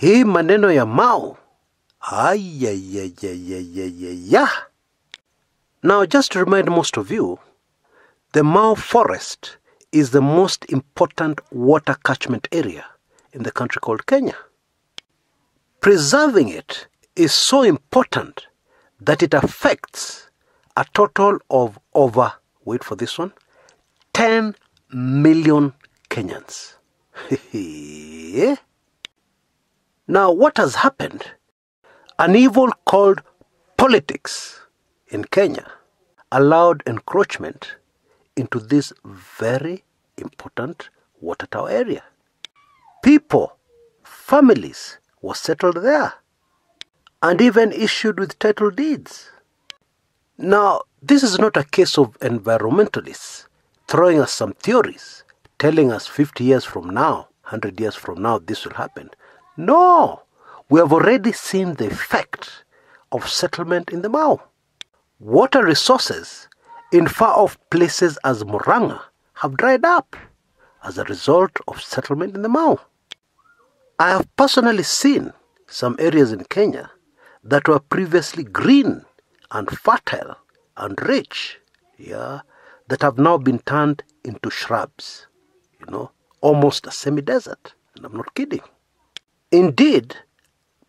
Hii maneno ya Mau. Ayayayayayaya. Now, just to remind most of you, the Mau forest is the most important water catchment area in the country called Kenya. Preserving it is so important that it affects a total of over, wait for this one, 10 million Kenyans. Now, what has happened? An evil called politics in Kenya allowed encroachment into this very important water tower area. People, families were settled there and even issued with title deeds. Now, this is not a case of environmentalists throwing us some theories, telling us 50 years from now, 100 years from now, this will happen. No, we have already seen the effect of settlement in the Mau. Water resources in far-off places as Murang'a have dried up as a result of settlement in the Mau. I have personally seen some areas in Kenya that were previously green and fertile and rich, that have now been turned into shrubs, almost a semi-desert. And I'm not kidding. Indeed,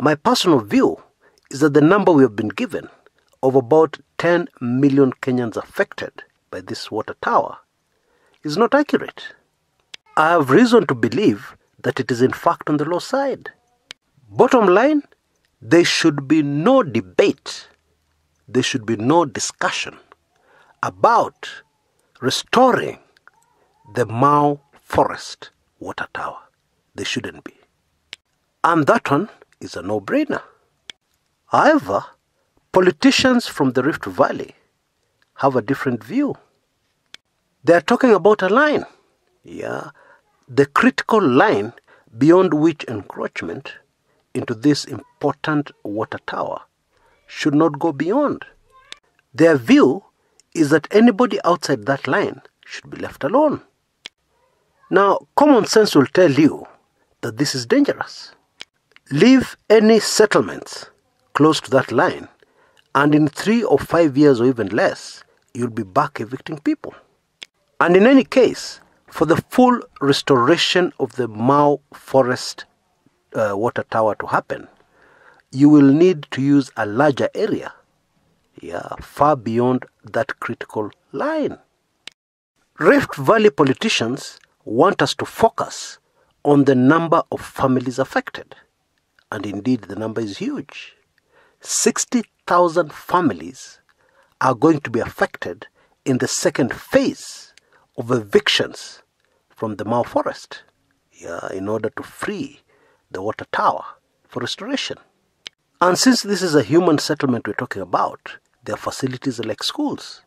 my personal view is that the number we have been given of about 10 million Kenyans affected by this water tower is not accurate. I have reason to believe that it is in fact on the low side. Bottom line, there should be no debate, there should be no discussion about restoring the Mau forest water tower. There shouldn't be. And that one is a no-brainer. However, politicians from the Rift Valley have a different view. They are talking about a line, the critical line beyond which encroachment into this important water tower should not go beyond. Their view is that anybody outside that line should be left alone. Now, common sense will tell you that this is dangerous. Leave any settlements close to that line, and in 3 or 5 years or even less, you'll be back evicting people. And in any case, for the full restoration of the Mau forest water tower to happen, you will need to use a larger area, far beyond that critical line. Rift Valley politicians want us to focus on the number of families affected. And indeed, the number is huge. 60,000 families are going to be affected in the second phase of evictions from the Mau forest, in order to free the water tower for restoration. And since this is a human settlement we're talking about, their facilities are like schools.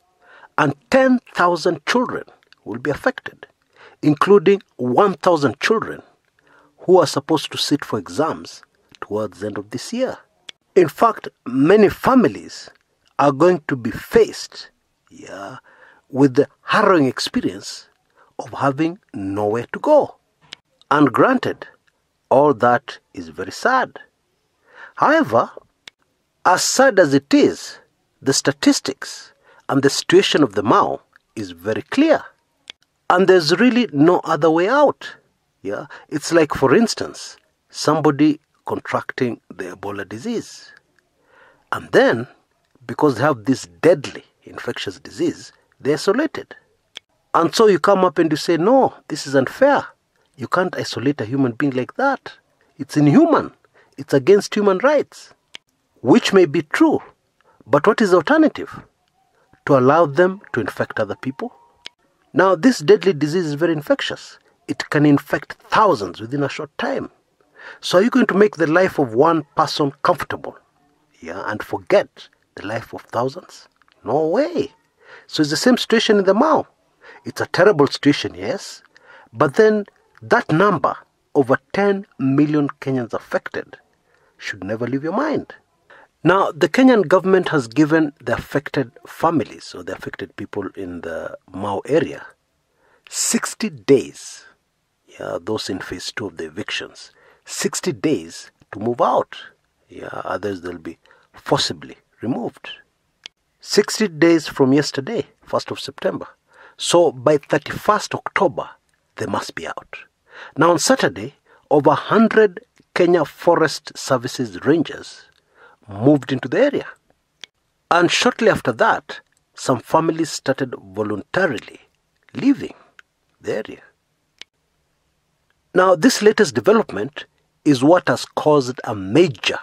And 10,000 children will be affected, including 1,000 children who are supposed to sit for exams towards the end of this year. In fact, many families are going to be faced with the harrowing experience of having nowhere to go. And granted, all that is very sad. However, as sad as it is, the statistics and the situation of the Mau is very clear. And there's really no other way out. It's like, for instance, somebody contracting the Ebola disease. And then, because they have this deadly infectious disease, they're isolated. And so you come up and you say, no, this is unfair. You can't isolate a human being like that. It's inhuman. It's against human rights. Which may be true. But what is the alternative? To allow them to infect other people? Now, this deadly disease is very infectious. It can infect thousands within a short time. So are you going to make the life of one person comfortable? And forget the life of thousands? No way. So it's the same situation in the Mau. It's a terrible situation, yes. But then that number, over 10 million Kenyans affected, should never leave your mind. Now, the Kenyan government has given the affected families, or the affected people in the Mau area, 60 days. Those in phase 2 of the evictions. 60 days to move out. Yeah, others they'll be forcibly removed. 60 days from yesterday, 1st of September. So by 31st October, they must be out. Now on Saturday, over 100 Kenya Forest Services Rangers moved into the area. And shortly after that, some families started voluntarily leaving the area. Now this latest development is what has caused a major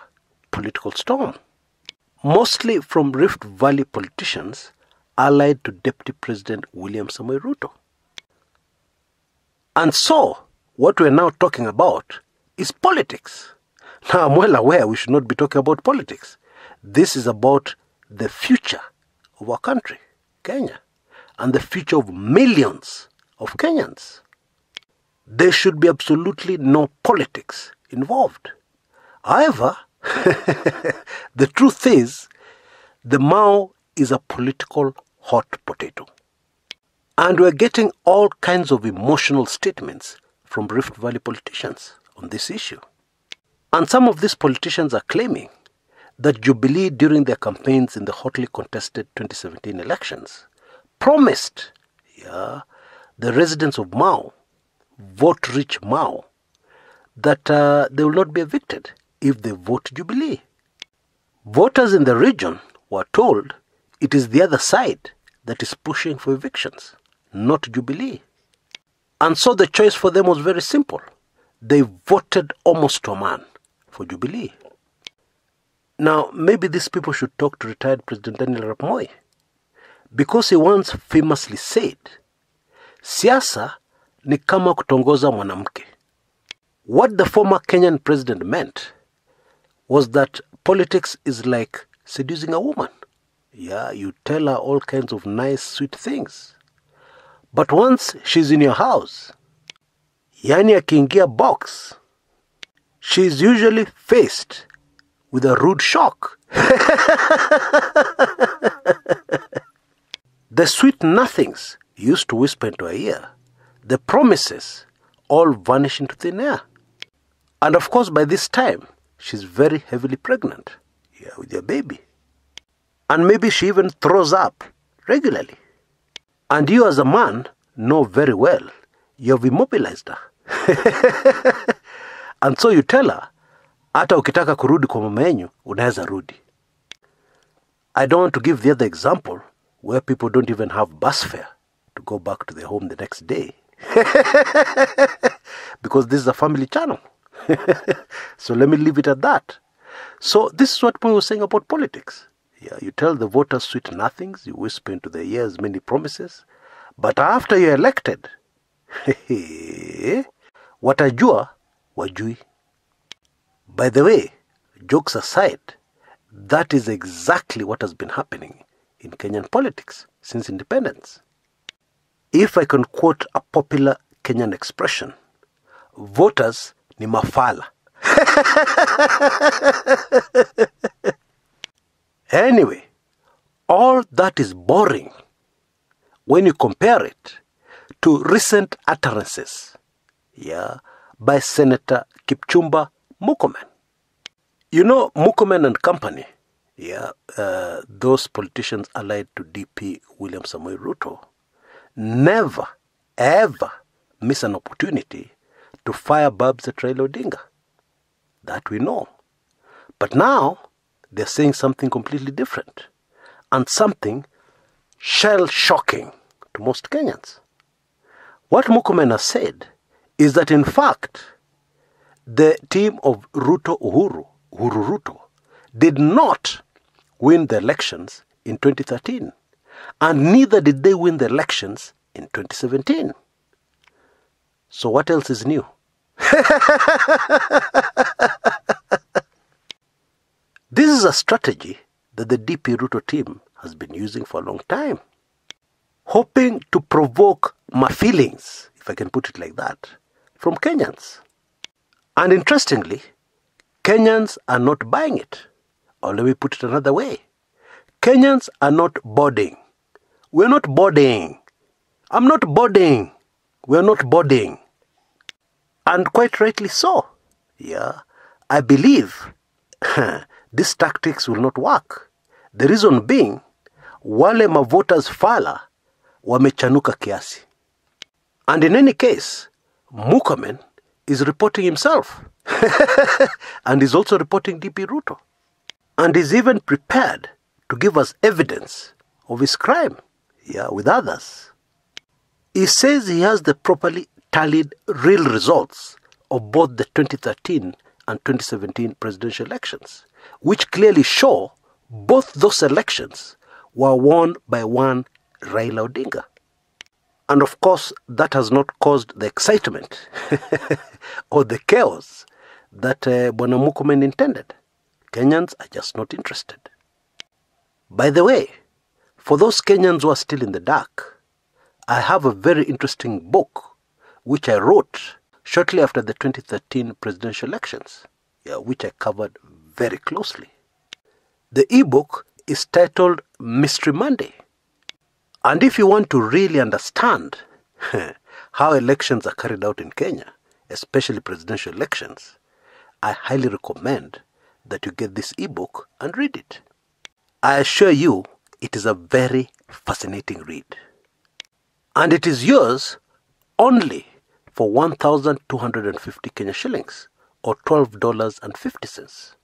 political storm, mostly from Rift Valley politicians allied to Deputy President William Samoei Ruto. And so, what we're now talking about is politics. Now, I'm well aware we should not be talking about politics. This is about the future of our country, Kenya, and the future of millions of Kenyans. There should be absolutely no politics involved. However, the truth is, the Mao is a political hot potato. And we're getting all kinds of emotional statements from Rift Valley politicians on this issue. And some of these politicians are claiming that Jubilee during their campaigns in the hotly contested 2017 elections promised the residents of Mao, vote-rich Mao, that they will not be evicted if they vote Jubilee. Voters in the region were told it is the other side that is pushing for evictions, not Jubilee. And so the choice for them was very simple. They voted almost to a man for Jubilee. Now, maybe these people should talk to retired President Daniel Arap Moi, because he once famously said, siasa ni kama kutongoza mwanamke. What the former Kenyan president meant was that politics is like seducing a woman. Yeah, you tell her all kinds of nice, sweet things. But once she's in your house, yani akiingia box, she's usually faced with a rude shock. The sweet nothings you used to whisper into her ear, the promises, all vanish into thin air. And of course, by this time, she's very heavily pregnant, with your baby. And maybe she even throws up regularly. And you as a man know very well you have immobilized her. And so you tell her, hata ukitaka kurudi kwa mama yenyu, unaweza rudi. I don't want to give the other example where people don't even have bus fare to go back to their home the next day. Because this is a family channel. So let me leave it at that. So this is what Moi was saying about politics. Yeah, you tell the voters sweet nothings, you whisper into their ears many promises, but after you're elected, watajua wajui. By the way, jokes aside, that is exactly what has been happening in Kenyan politics since independence. If I can quote a popular Kenyan expression, voters ni mafala. Anyway, all that is boring when you compare it to recent utterances by Senator Kipchumba Murkomen. You know, Murkomen and company, those politicians allied to DP William Samoei Ruto, never, ever miss an opportunity to fire barbs at Raila Odinga. That we know. But now, they're saying something completely different. And something shell-shocking to most Kenyans. What Murkomen has said is that in fact, the team of Uhuruto, did not win the elections in 2013. And neither did they win the elections in 2017. So what else is new? This is a strategy that the DP Ruto team has been using for a long time, hoping to provoke my feelings, if I can put it like that, from Kenyans. And interestingly, Kenyans are not buying it. Or let me put it another way. Kenyans are not boarding. We're not boarding. I'm not boarding. We're not boarding. And quite rightly so. Yeah, I believe these tactics will not work. The reason being, wale mavoters fala wamechanuka kiasi. And in any case, Murkomen is reporting himself. And is also reporting DP Ruto. And is even prepared to give us evidence of his crime, with others. He says he has the properly tallied real results of both the 2013 and 2017 presidential elections, which clearly show both those elections were won by one Raila Odinga. And of course, that has not caused the excitement or the chaos that Bwana Murkomen intended. Kenyans are just not interested. By the way, for those Kenyans who are still in the dark, I have a very interesting book which I wrote shortly after the 2013 presidential elections, which I covered very closely. The ebook is titled Mystery Monday. And if you want to really understand how elections are carried out in Kenya, especially presidential elections, I highly recommend that you get this ebook and read it. I assure you, it is a very fascinating read. And it is yours only for 1,250 Kenya shillings, or $12.50.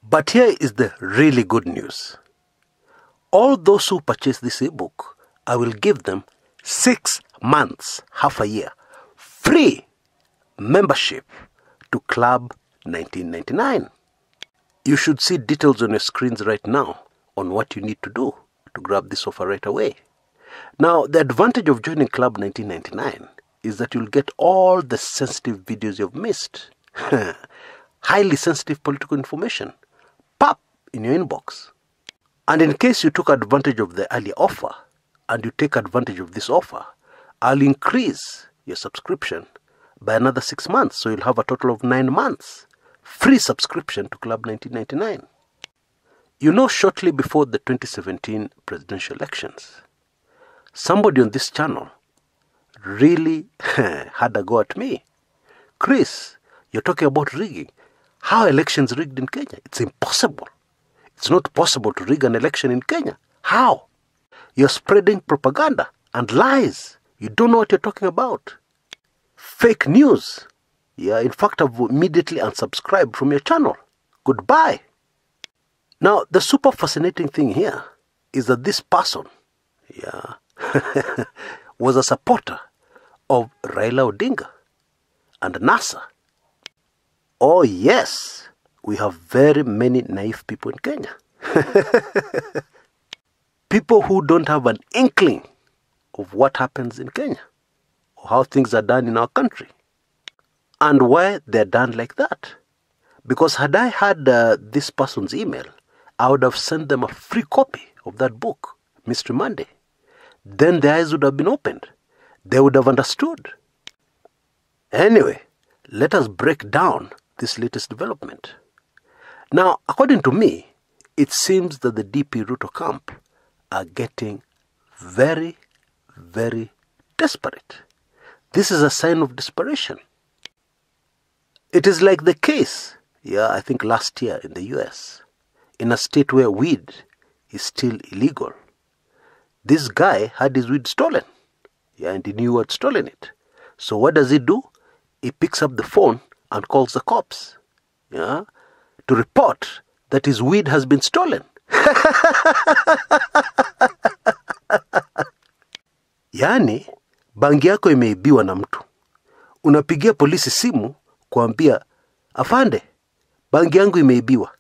But here is the really good news. All those who purchase this ebook, I will give them 6 months, half a year, free membership to Club 1999. You should see details on your screens right now on what you need to do to grab this offer right away. Now, the advantage of joining Club 1999 is that you'll get all the sensitive videos you've missed. Highly sensitive political information. Pop in your inbox. And in case you took advantage of the earlier offer, and you take advantage of this offer, I'll increase your subscription by another 6 months. So you'll have a total of 9 months. Free subscription to Club 1999. You know, shortly before the 2017 presidential elections, somebody on this channel really had a go at me. Chris, you're talking about rigging. How elections rigged in Kenya? It's impossible. It's not possible to rig an election in Kenya. How? You're spreading propaganda and lies. You don't know what you're talking about. Fake news. In fact, I've immediately unsubscribed from your channel. Goodbye. Now, the super fascinating thing here is that this person, was a supporter of Raila Odinga and NASA. Oh yes, we have very many naive people in Kenya. People who don't have an inkling of what happens in Kenya, or how things are done in our country, and why they're done like that. Because had I had this person's email, I would have sent them a free copy of that book, Mystery Monday. Then their eyes would have been opened. They would have understood. Anyway, let us break down this latest development. Now, according to me, it seems that the DP Ruto camp are getting very, very desperate. This is a sign of desperation. It is like the case, I think last year in the US, in a state where weed is still illegal. This guy had his weed stolen, and he knew who had stolen it. So what does he do? He picks up the phone and calls the cops, to report that his weed has been stolen. Yaani, bangi yako imeibiwa na mtu. Unapigia polisi simu kuambia, afande, bangi yangu imeibiwa.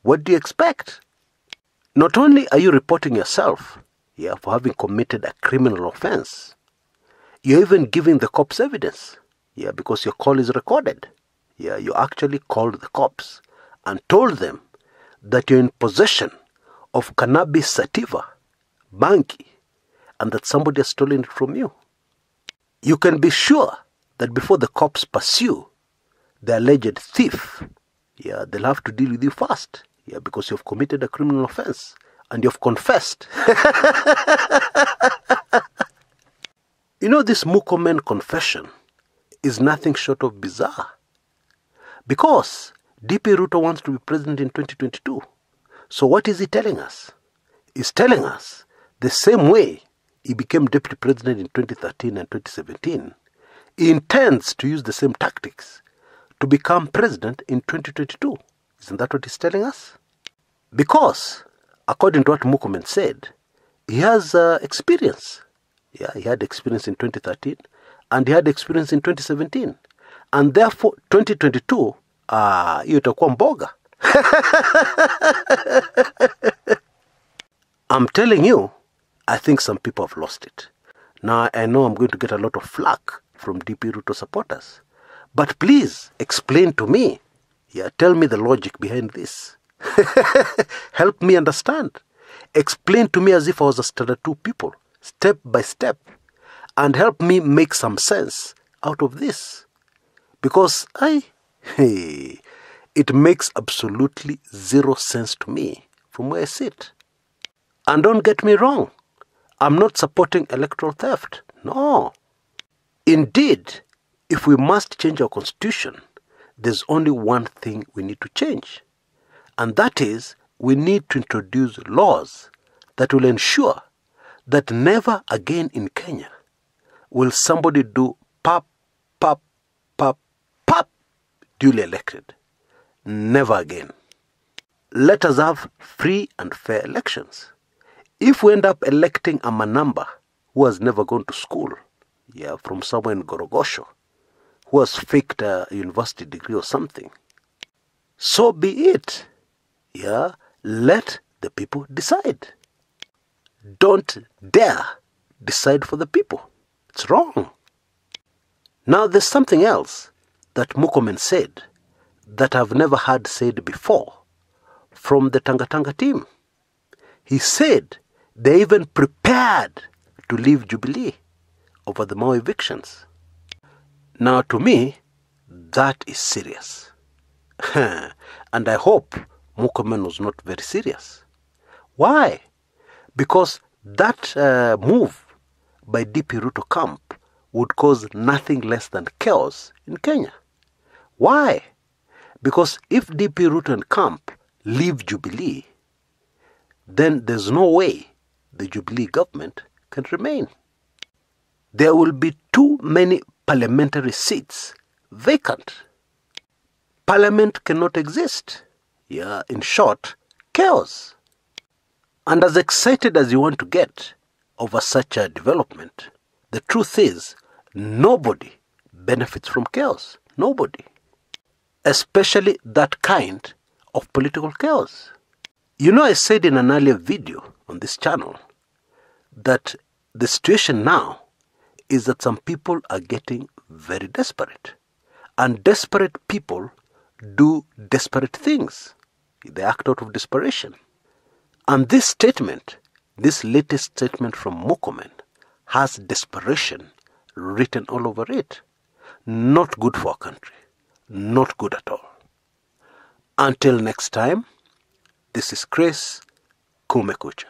What do you expect? Not only are you reporting yourself, for having committed a criminal offense, you're even giving the cops evidence, because your call is recorded. You actually called the cops and told them that you're in possession of cannabis sativa, bangi, and that somebody has stolen it from you. You can be sure that before the cops pursue the alleged thief, they'll have to deal with you fast, because you've committed a criminal offense and you've confessed. You know, this Murkomen confession is nothing short of bizarre. Because DP Ruto wants to be president in 2022. So what is he telling us? He's telling us the same way he became deputy president in 2013 and 2017, he intends to use the same tactics to become president in 2022. Isn't that what he's telling us? Because, according to what Murkomen said, he has experience. Yeah, he had experience in 2013 and he had experience in 2017. And therefore, 2022, hiyo itakuwa mboga. I'm telling you, I think some people have lost it. Now, I know I'm going to get a lot of flack from DP Ruto supporters. But please, explain to me. Yeah, tell me the logic behind this. Help me understand. Explain to me as if I was a standard 2 people, step by step. And help me make some sense out of this. Because it makes absolutely zero sense to me from where I sit. And don't get me wrong, I'm not supporting electoral theft. No. Indeed, if we must change our constitution, there's only one thing we need to change. And that is, we need to introduce laws that will ensure that never again in Kenya will somebody do pap, pap, pap, pap, duly elected. Never again. Let us have free and fair elections. If we end up electing a Manamba who has never gone to school, from somewhere in Gorogosho, who has faked a university degree or something, so be it. Let the people decide. Don't dare decide for the people. It's wrong. Now there's something else that Murkomen said that I've never heard said before from the Tanga team. He said they even prepared to leave Jubilee over the Mau evictions. Now to me, that is serious. And I hope Murkomen was not very serious. Why? Because that move by DP Ruto camp would cause nothing less than chaos in Kenya. Why? Because if DP Ruto and camp leave Jubilee, then there's no way the Jubilee government can remain. There will be too many parliamentary seats vacant. Parliament cannot exist. In short, chaos. And as excited as you want to get over such a development, the truth is, nobody benefits from chaos. Nobody. Especially that kind of political chaos. I said in an earlier video on this channel that the situation now is that some people are getting very desperate. And desperate people do desperate things. They act out of desperation. And this statement, this latest statement from Murkomen, has desperation written all over it. Not good for our country. Not good at all. Until next time, this is Chris Kumekucha.